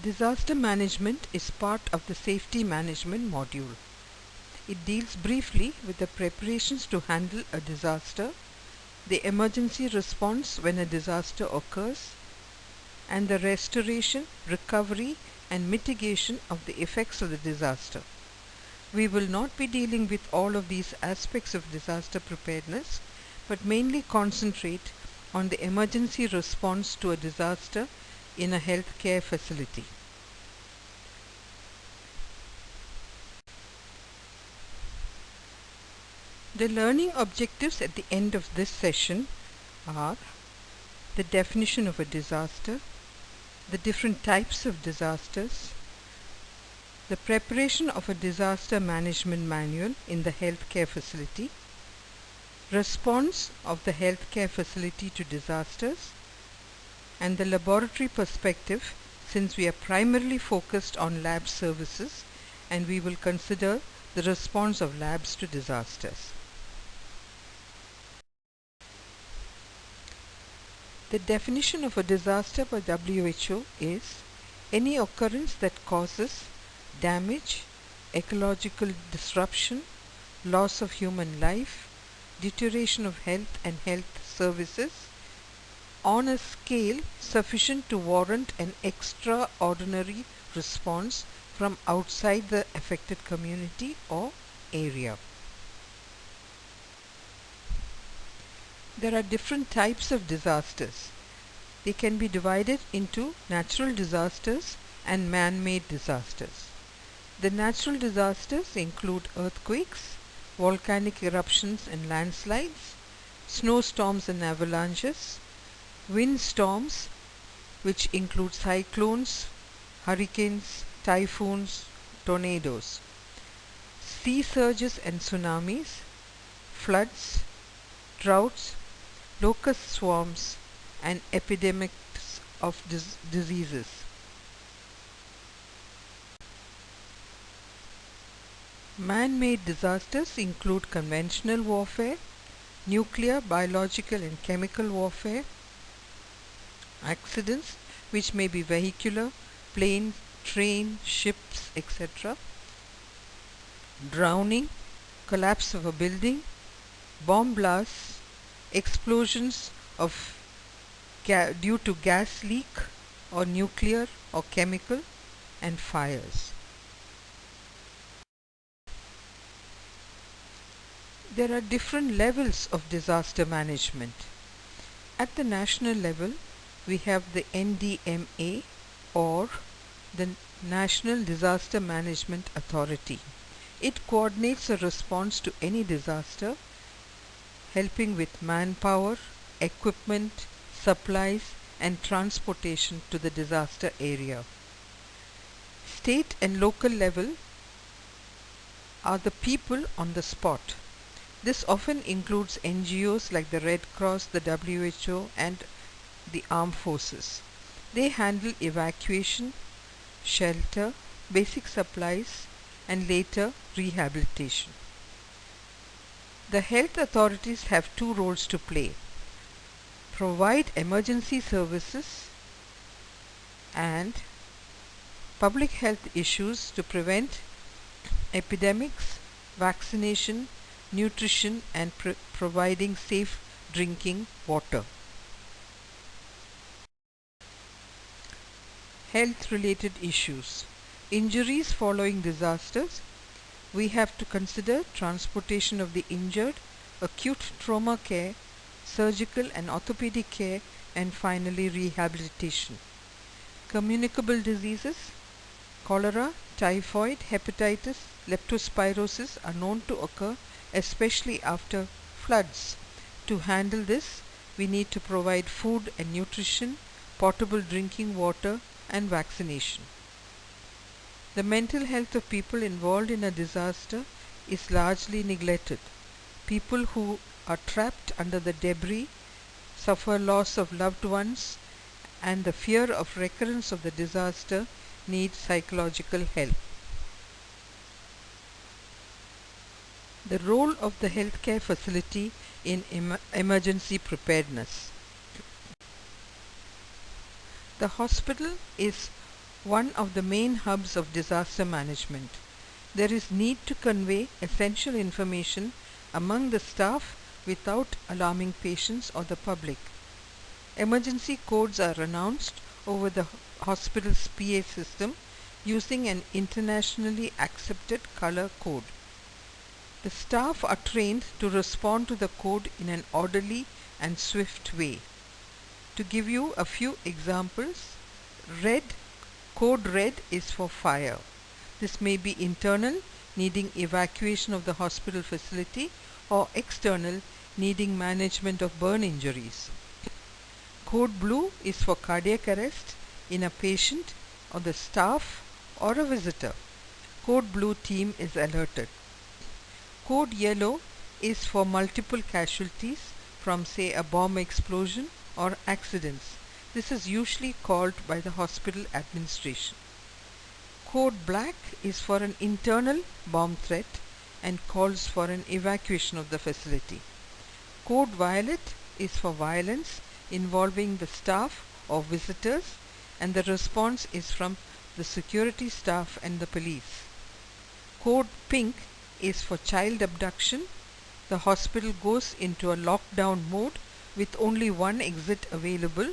Disaster management is part of the safety management module. It deals briefly with the preparations to handle a disaster, the emergency response when a disaster occurs, and the restoration, recovery, and mitigation of the effects of the disaster. We will not be dealing with all of these aspects of disaster preparedness, but mainly concentrate on the emergency response to a disaster in a healthcare facility. The learning objectives at the end of this session are the definition of a disaster, the different types of disasters, the preparation of a disaster management manual in the healthcare facility, response of the healthcare facility to disasters, and the laboratory perspective, since we are primarily focused on lab services and we will consider the response of labs to disasters. The definition of a disaster by WHO is any occurrence that causes damage, ecological disruption, loss of human life, deterioration of health and health services on a scale sufficient to warrant an extraordinary response from outside the affected community or area. There are different types of disasters. They can be divided into natural disasters and man-made disasters. The natural disasters include earthquakes, volcanic eruptions and landslides, snowstorms and avalanches, windstorms, which include cyclones, hurricanes, typhoons, tornadoes, sea surges and tsunamis, floods, droughts, locust swarms, and epidemics of diseases. Man-made disasters include conventional warfare, nuclear, biological and chemical warfare, accidents which may be vehicular, plane, train, ships, etc., drowning, collapse of a building, bomb blasts, explosions of due to gas leak or nuclear or chemical, and fires. There are different levels of disaster management. At the national level, we have the NDMA, or the National Disaster Management Authority. It coordinates a response to any disaster, helping with manpower, equipment, supplies, and transportation to the disaster area. State and local level are the people on the spot. This often includes NGOs like the Red Cross, the WHO, and the armed forces. They handle evacuation, shelter, basic supplies, and later rehabilitation. The health authorities have two roles to play: provide emergency services and public health issues to prevent epidemics, vaccination, nutrition, and providing safe drinking water. Health-related issues. Injuries following disasters. We have to consider transportation of the injured, acute trauma care, surgical and orthopedic care, and finally rehabilitation. Communicable diseases. Cholera, typhoid, hepatitis, leptospirosis are known to occur especially after floods. To handle this, we need to provide food and nutrition, potable drinking water, and vaccination. The mental health of people involved in a disaster is largely neglected. People who are trapped under the debris suffer loss of loved ones, and the fear of recurrence of the disaster need psychological help. The role of the healthcare facility in emergency preparedness. The hospital is one of the main hubs of disaster management. There is need to convey essential information among the staff without alarming patients or the public. Emergency codes are announced over the hospital's PA system using an internationally accepted color code. The staff are trained to respond to the code in an orderly and swift way. To give you a few examples, code red is for fire. This may be internal, needing evacuation of the hospital facility, or external, needing management of burn injuries. Code blue is for cardiac arrest in a patient or the staff or a visitor. Code blue team is alerted. Code yellow is for multiple casualties from, say, a bomb explosion or accidents. This is usually called by the hospital administration. Code black is for an internal bomb threat and calls for an evacuation of the facility. Code violet is for violence involving the staff or visitors, and the response is from the security staff and the police. Code pink is for child abduction. The hospital goes into a lockdown mode with only one exit available,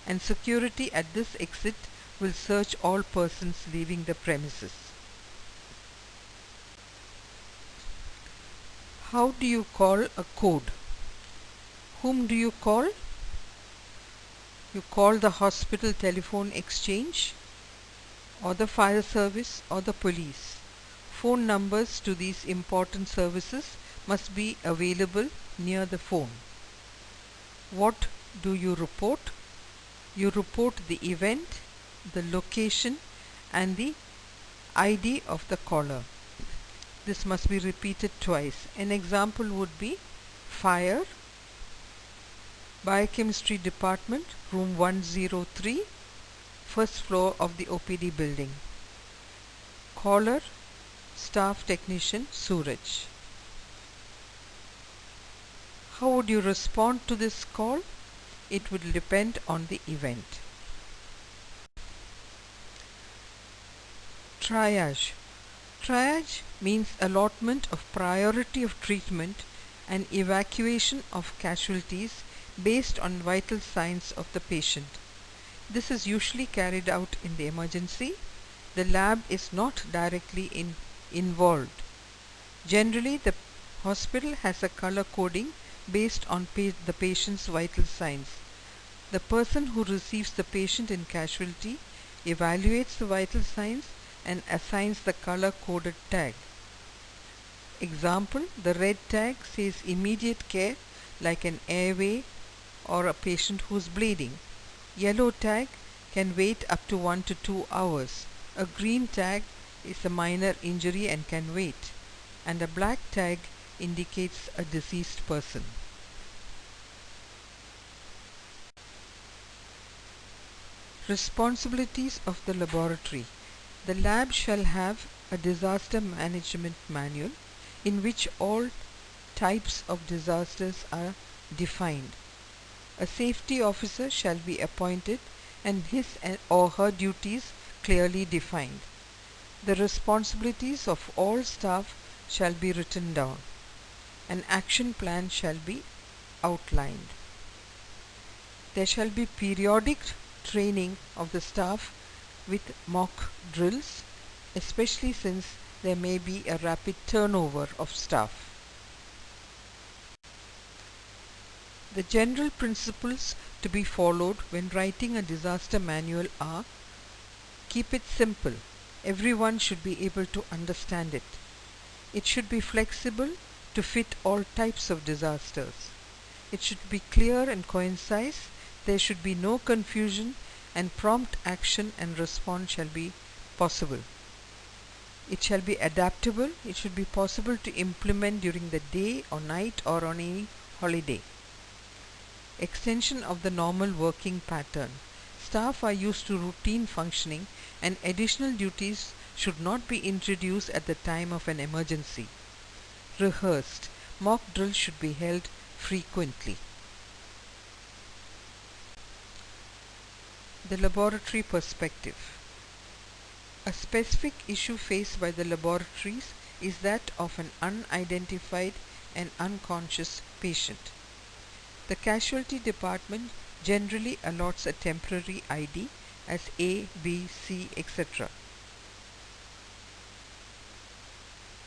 and security at this exit will search all persons leaving the premises. How do you call a code? Whom do you call? You call the hospital telephone exchange, or the fire service, or the police. Phone numbers to these important services must be available near the phone. What do you report? You report the event, the location, and the ID of the caller. This must be repeated twice. An example would be fire, biochemistry department, room 103, first floor of the OPD building. Caller, staff technician Suraj. How would you respond to this call? It would depend on the event. Triage. Triage means allotment of priority of treatment and evacuation of casualties based on vital signs of the patient. This is usually carried out in the emergency. The lab is not directly involved. Generally, the hospital has a color coding based on the patient's vital signs. The person who receives the patient in casualty evaluates the vital signs and assigns the color-coded tag. Example, the red tag says immediate care, like an airway or a patient who is bleeding. Yellow tag can wait up to 1 to 2 hours. A green tag is a minor injury and can wait. And a black tag indicates a deceased person. Responsibilities of the laboratory. The lab shall have a disaster management manual in which all types of disasters are defined. A safety officer shall be appointed and his or her duties clearly defined. The responsibilities of all staff shall be written down. An action plan shall be outlined. There shall be periodic training of the staff with mock drills, especially since there may be a rapid turnover of staff. The general principles to be followed when writing a disaster manual are: keep it simple. Everyone should be able to understand it. It should be flexible to fit all types of disasters. It should be clear and concise. There should be no confusion, and prompt action and response shall be possible. It shall be adaptable. It should be possible to implement during the day or night or on any holiday. Extension of the normal working pattern. Staff are used to routine functioning, and additional duties should not be introduced at the time of an emergency. Rehearsed. Mock drills should be held frequently. The laboratory perspective. A specific issue faced by the laboratories is that of an unidentified and unconscious patient. The casualty department generally allots a temporary ID as A, B, C, etc.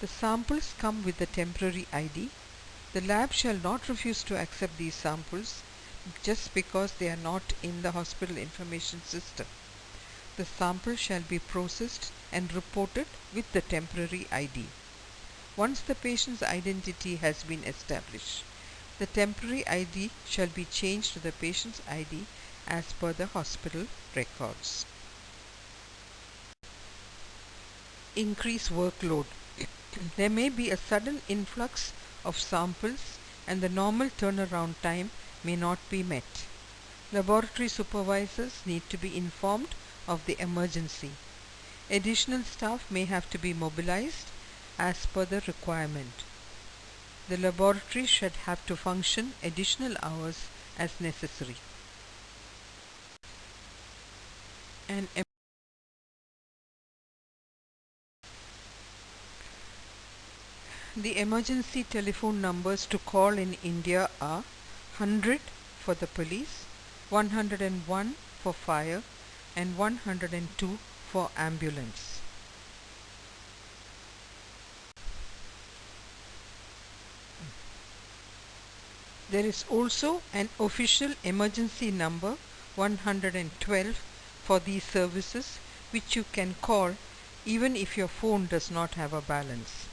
The samples come with the temporary ID. The lab shall not refuse to accept these samples just because they are not in the hospital information system. The sample shall be processed and reported with the temporary ID. Once the patient's identity has been established, the temporary ID shall be changed to the patient's ID as per the hospital records. Increase workload. There may be a sudden influx of samples and the normal turnaround time may not be met. Laboratory supervisors need to be informed of the emergency. Additional staff may have to be mobilized as per the requirement. The laboratory should have to function additional hours as necessary. The emergency telephone numbers to call in India are 100 for the police, 101 for fire, and 102 for ambulance. There is also an official emergency number 112 for these services, which you can call even if your phone does not have a balance.